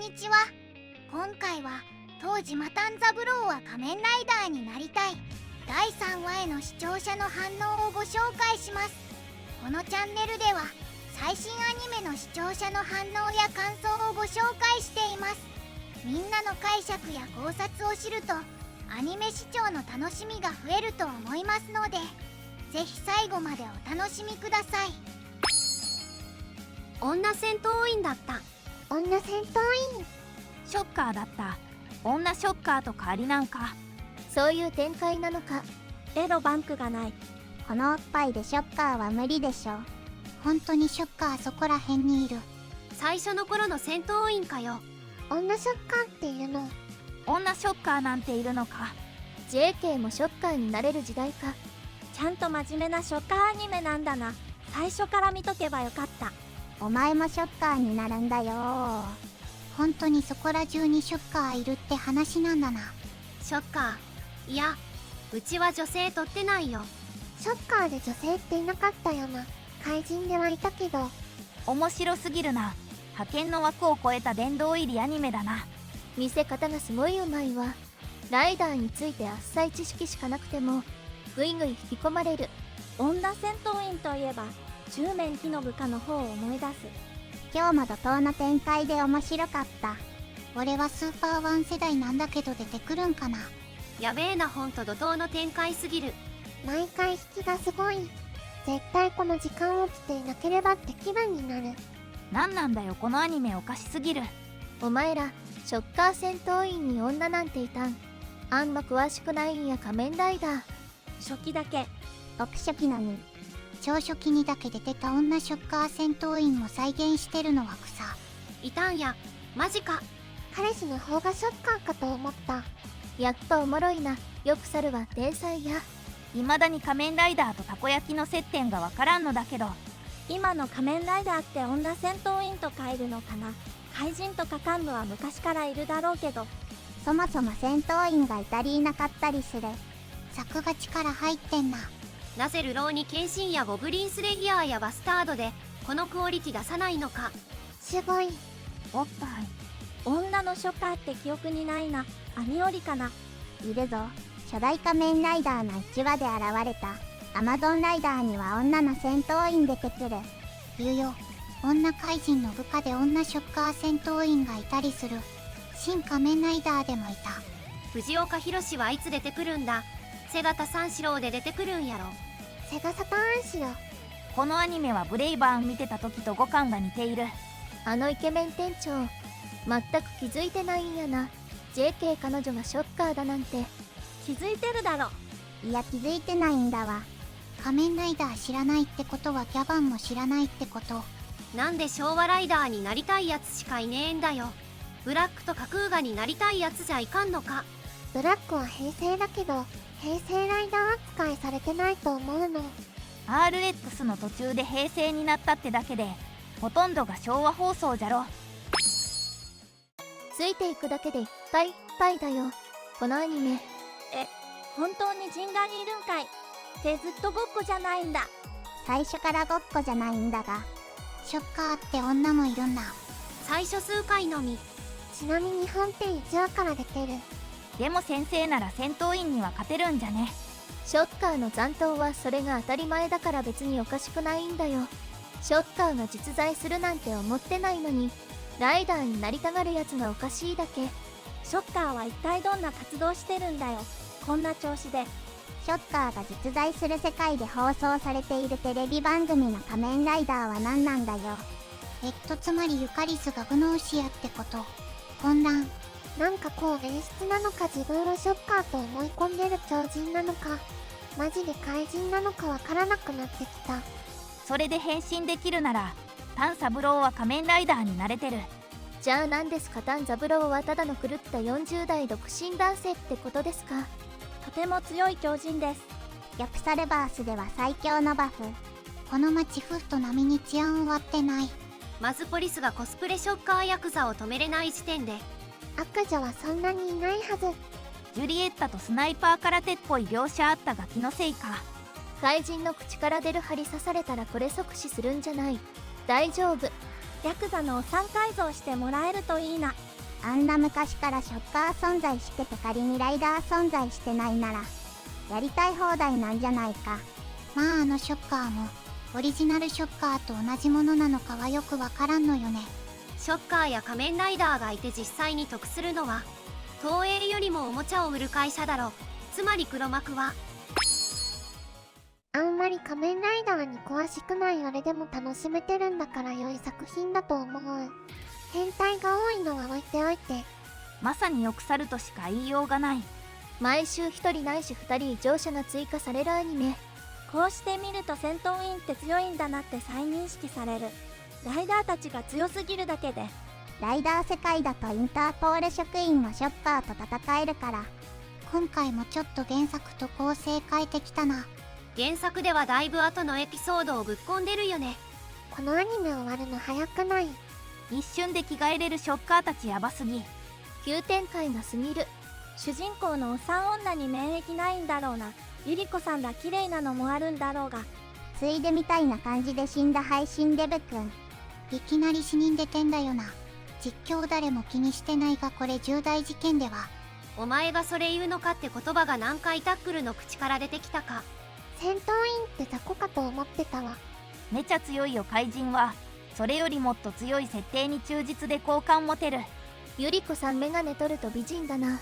にちは。今回は当時マタンザブローは仮面ライダーになりたい第3話への視聴者の反応をご紹介します。このチャンネルでは最新アニメの視聴者の反応や感想をご紹介しています。みんなの解釈や考察を知るとアニメ視聴の楽しみが増えると思いますので、ぜひ最後までお楽しみください。女戦闘員だった。女戦闘員。ショッカーだった。女ショッカーと変わりなんか。そういう展開なのか。エロバンクがない。このおっぱいでショッカーは無理でしょ。本当にショッカーそこら辺にいる。最初の頃の戦闘員かよ。女ショッカーっていうの。女ショッカーなんているのか。 JK もショッカーになれる時代か。ちゃんと真面目なショッカーアニメなんだな。最初から見とけばよかった。お前もショッカーになるんだよ。本当にそこら中にショッカーいるって話なんだな。ショッカー、いや、うちは女性取ってないよ。ショッカーで女性っていなかったよな。怪人ではいたけど。面白すぎるな。派遣の枠を超えた殿堂入りアニメだな。見せ方がすごいうまいわ。ライダーについてあっさい知識しかなくてもぐいぐい引き込まれる。女戦闘員といえば中面木の部下の方を思い出す。今日も怒涛の展開で面白かった。俺はスーパーワン世代なんだけど出てくるんかな。やべえな、ほんと怒涛の展開すぎる。毎回引きがすごい。絶対この時間起きていなければって気分になる。なんなんだよこのアニメおかしすぎる。お前らショッカー戦闘員に女なんていたん。あんま詳しくないんや仮面ライダー。初期だけ。僕初期のに超初期にだけ出てた女ショッカー戦闘員も再現してるのは草。いたんや、マジか。彼氏の方がショッカーかと思った。やっぱおもろいな。よく猿は天才や。未だに仮面ライダーとたこ焼きの接点がわからんのだけど。今の仮面ライダーって女戦闘員と変えるのかな。怪人とか幹部は昔からいるだろうけど、そもそも戦闘員がいたりいなかったりする。作が力入ってんな。なぜ流浪に剣心やゴブリンスレギアーやバスタードでこのクオリティ出さないのか。すごい。おっぱい。女のショッカーって記憶にないな。アニオリかな。いるぞ。初代仮面ライダーの1話で現れたアマゾンライダーには女の戦闘員出てくる。言うよ。女怪人の部下で女ショッカー戦闘員がいたりする。新仮面ライダーでもいた。藤岡弘はいつ出てくるんだ。瀬形三四郎で出てくるんやろ。セガサターンしろ。このアニメはブレイバーン見てた時と五感が似ている。あのイケメン店長全く気づいてないんやな。 JK 彼女がショッカーだなんて。気づいてるだろ。いや気づいてないんだわ。仮面ライダー知らないってことはギャバンも知らないってこと。なんで昭和ライダーになりたいやつしかいねえんだよ。ブラックと架空画になりたいやつじゃいかんのか。ブラックは平成だけど平成ライダー扱いされてないと思うの。 RX の途中で平成になったってだけでほとんどが昭和放送じゃろ。ついていくだけでいっぱいいっぱいだよこのアニメ。本当に人外にいるんかい。ってずっとごっこじゃないんだ。最初からごっこじゃないんだが、ショッカーって女もいるんだ。最初数回のみ。ちなみに本編1話から出てる。でも先生なら戦闘員には勝てるんじゃね。ショッカーの残党はそれが当たり前だから別におかしくないんだよ。ショッカーが実在するなんて思ってないのにライダーになりたがるやつがおかしいだけ。ショッカーは一体どんな活動してるんだよ。こんな調子で。ショッカーが実在する世界で放送されているテレビ番組の仮面ライダーは何なんだよ。つまりユカリスがグノーシアってこと。混乱。なんかこう演出なのか自分をショッカーと思い込んでる超人なのかマジで怪人なのかわからなくなってきた。それで変身できるなら丹三郎は仮面ライダーになれてる。じゃあ何ですか。丹三郎はただの狂った40代独身男性ってことですか。とても強い狂人です。ギャプサルバースでは最強のバフ。この街フット並みに治安終わってない。まずポリスがコスプレショッカーヤクザを止めれない時点で悪女はそんなにいないはず。ジュリエッタとスナイパー空手っぽい描写あったが気のせいか。怪人の口から出る針刺されたらこれ即死するんじゃない。大丈夫。ヤクザのおっさん改造してもらえるといいな。あんな昔からショッカー存在してて仮にライダー存在してないならやりたい放題なんじゃないか。まああのショッカーもオリジナルショッカーと同じものなのかはよくわからんのよね。ショッカーや仮面ライダーがいて実際に得するのは東映よりもおもちゃを売る会社だろ。つまり黒幕はあんまり仮面ライダーに詳しくない俺でも楽しめてるんだから良い作品だと思う。変態が多いのは置いておいて、まさによくさるとしか言いようがない。毎週1人ないし2人乗車が追加されるアニメ。こうして見ると戦闘員って強いんだなって再認識される。ライダーたちが強すぎるだけで。ライダー世界だとインターポール職員もショッカーと戦えるから。今回もちょっと原作と構成変えてきたな。原作ではだいぶ後のエピソードをぶっ込んでるよね。このアニメ終わるの早くない？一瞬で着替えれるショッカーたちやばすぎ。急展開が過ぎる。主人公のおっさん女に免疫ないんだろうな。ゆり子さんら綺麗なのもあるんだろうが。ついでみたいな感じで死んだ配信デブくん。いきなり死人出てんだよな。実況誰も気にしてないがこれ重大事件では。お前がそれ言うのかって言葉が何回タックルの口から出てきたか。戦闘員って雑魚かと思ってたわ。めちゃ強いよ怪人は。それよりもっと強い設定に忠実で好感持てる。ゆり子さんメガネ取ると美人だな。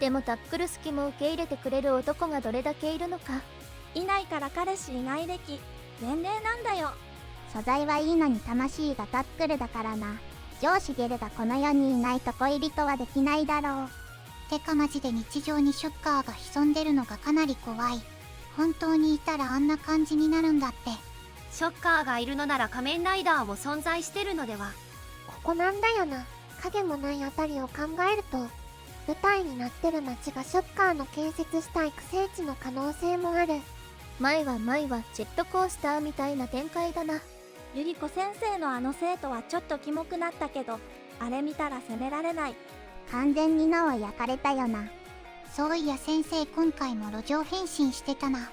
でもタックル好きも受け入れてくれる男がどれだけいるのか。いないから彼氏いない歴。年齢なんだよ。素材はいいのに魂がタックルだからな。上司ゲルがこの世にいないと恋人はできないだろう。てかマジで日常にショッカーが潜んでるのがかなり怖い。本当にいたらあんな感じになるんだって。ショッカーがいるのなら仮面ライダーも存在してるのでは。ここなんだよな。影もないあたりを考えると、舞台になってる街がショッカーの建設した育成地の可能性もある。前はジェットコースターみたいな展開だな。ゆり子先生のあの生徒はちょっとキモくなったけど、あれ見たら責められない。完全に脳を焼かれたよな。そういや先生今回も路上変身してたな。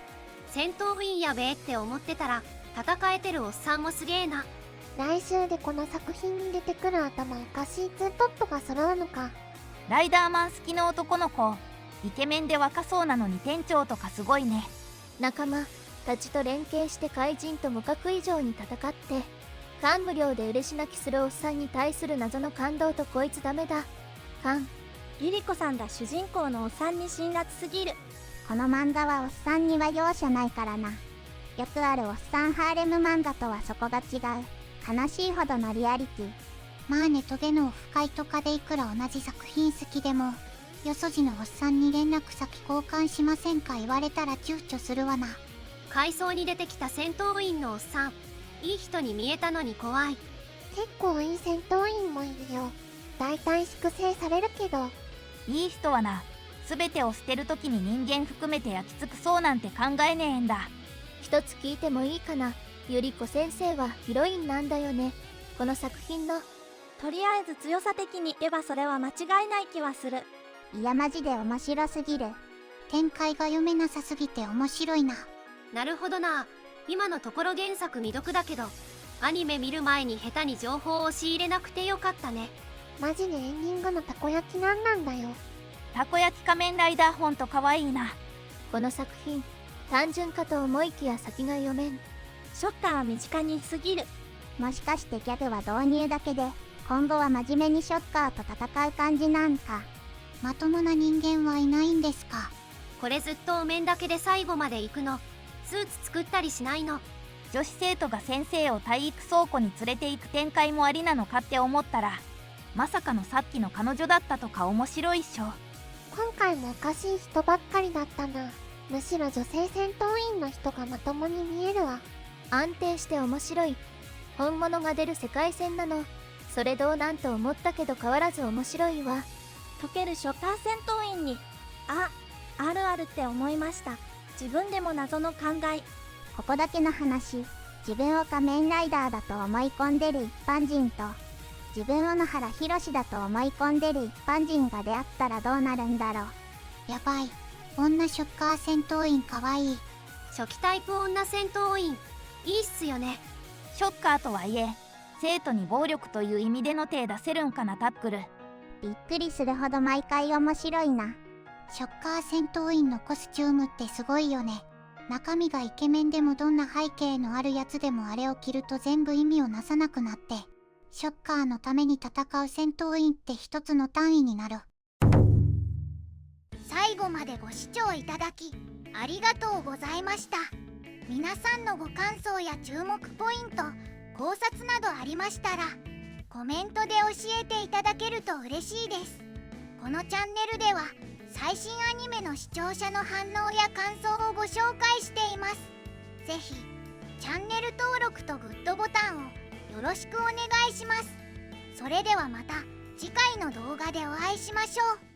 戦闘員やべえって思ってたら戦えてるおっさんもすげえな。来週でこの作品に出てくる頭おかしいツートップが揃うのか。ライダーマン好きの男の子。イケメンで若そうなのに店長とかすごいね。仲間たちと連携して怪人と無角以上に戦って感無量で嬉し泣きするおっさんに対する謎の感動とこいつダメだ。ゆり子さんが主人公のおっさんに辛辣すぎる。この漫画はおっさんには容赦ないからな。よくあるおっさんハーレム漫画とはそこが違う。悲しいほどのリアリティ。まあねトゲのオフ会とかでいくら同じ作品好きでもよそじのおっさんに連絡先交換しませんか言われたら躊躇するわな。階層に出てきた戦闘員のおっさん、いい人に見えたのに怖い。結構いい戦闘員もいるよ。大体粛清されるけど。いい人はな、全てを捨てるときに人間含めて焼き尽くそうなんて考えねえんだ。一つ聞いてもいいかな。ゆり子先生はヒロインなんだよね。この作品の。とりあえず強さ的に言えばそれは間違いない気はする。いやマジで面白すぎる。展開が読めなさすぎて面白いな。なるほどな。今のところ原作未読だけどアニメ見る前に下手に情報を仕入れなくてよかったね。マジでエンディングのたこ焼きなんだよ。たこ焼き仮面ライダーほんとかわいいな。この作品単純かと思いきや先が読めん。ショッカーは身近に過ぎる。もしかしてギャグは導入だけで今後は真面目にショッカーと戦う感じなんか。まともな人間はいないんですか。これずっとお面だけで最後まで行くの？スーツ作ったりしないの？女子生徒が先生を体育倉庫に連れて行く展開もありなのかって思ったら、まさかのさっきの彼女だったとか面白いっしょ。今回もおかしい人ばっかりだったな。むしろ女性戦闘員の人がまともに見えるわ。安定して面白い。本物が出る世界線なの。それどうなんと思ったけど変わらず面白いわ。溶けるショッカー戦闘員にあるあるって思いました。自分でも謎の考え。ここだけの話、自分を仮面ライダーだと思い込んでる一般人と自分を野原ひろしだと思い込んでる一般人が出会ったらどうなるんだろう。やばい。女ショッカー戦闘員かわいい。初期タイプ女戦闘員いいっすよね。ショッカーとはいえ生徒に暴力という意味での手出せるんかなタックル。びっくりするほど毎回面白いな。ショッカー戦闘員のコスチュームってすごいよね。中身がイケメンでもどんな背景のあるやつでもあれを着ると全部意味をなさなくなって、ショッカーのために戦う戦闘員って一つの単位になる。最後までご視聴いただきありがとうございました。皆さんのご感想や注目ポイント、考察などありましたらコメントで教えていただけると嬉しいです。このチャンネルでは最新アニメの視聴者の反応や感想をご紹介しています。ぜひチャンネル登録とグッドボタンをよろしくお願いします。それではまた次回の動画でお会いしましょう。